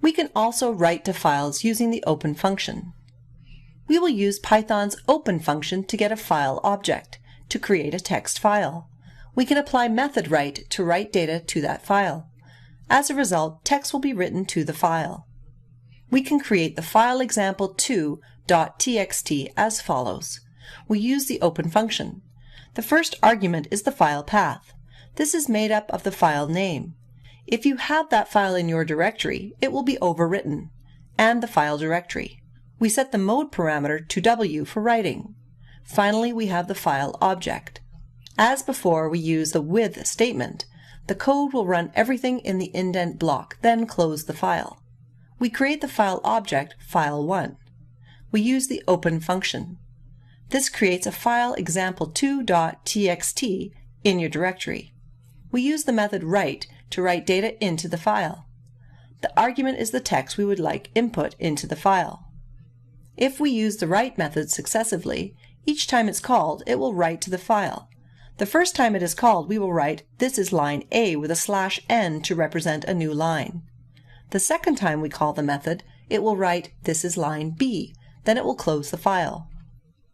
We can also write to files using the open function. We will use Python's open function to get a file object, to create a text file. We can apply method write to write data to that file. As a result, text will be written to the file. We can create the file example2.txt as follows. We use the open function. The first argument is the file path. This is made up of the file name. If you have that file in your directory, it will be overwritten, and the file directory. We set the mode parameter to W for writing. Finally, we have the file object. As before, we use the with statement. The code will run everything in the indent block, then close the file. We create the file object, file1. We use the open function. This creates a file example2.txt in your directory. We use the method write to write data into the file. The argument is the text we would like input into the file. If we use the write method successively, each time it's called, it will write to the file. The first time it is called, we will write, "This is line A" with a /n to represent a new line. The second time we call the method, it will write, "This is line B," then it will close the file.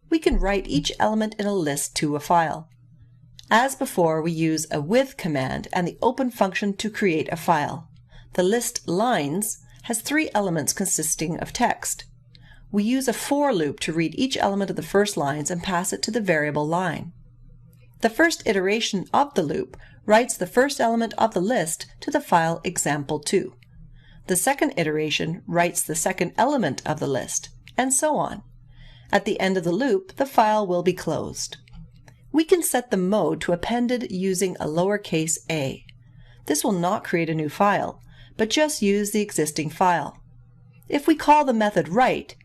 We can write each element in a list to a file. As before, we use a with command and the open function to create a file. The list lines has 3 elements consisting of text. We use a for loop to read each element of the first lines and pass it to the variable line. The first iteration of the loop writes the first element of the list to the file example2. The second iteration writes the second element of the list, and so on. At the end of the loop, the file will be closed. We can set the mode to appended using a lowercase a. This will not create a new file, but just use the existing file. If we call the method write,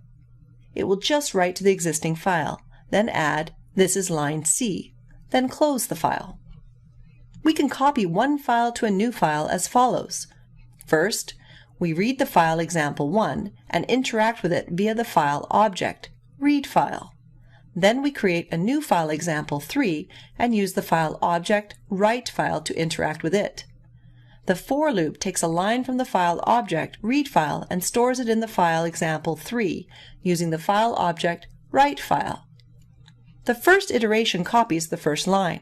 it will just write to the existing file, then add, "This is line C," then close the file. We can copy one file to a new file as follows. First, we read the file example1 and interact with it via the file object, read file. Then we create a new file example3 and use the file object, write file to interact with it. The for loop takes a line from the file object, read file, and stores it in the file example3 using the file object, write file. The first iteration copies the first line.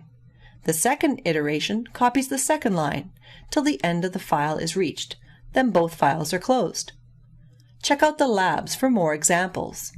The second iteration copies the second line till the end of the file is reached. Then both files are closed. Check out the labs for more examples.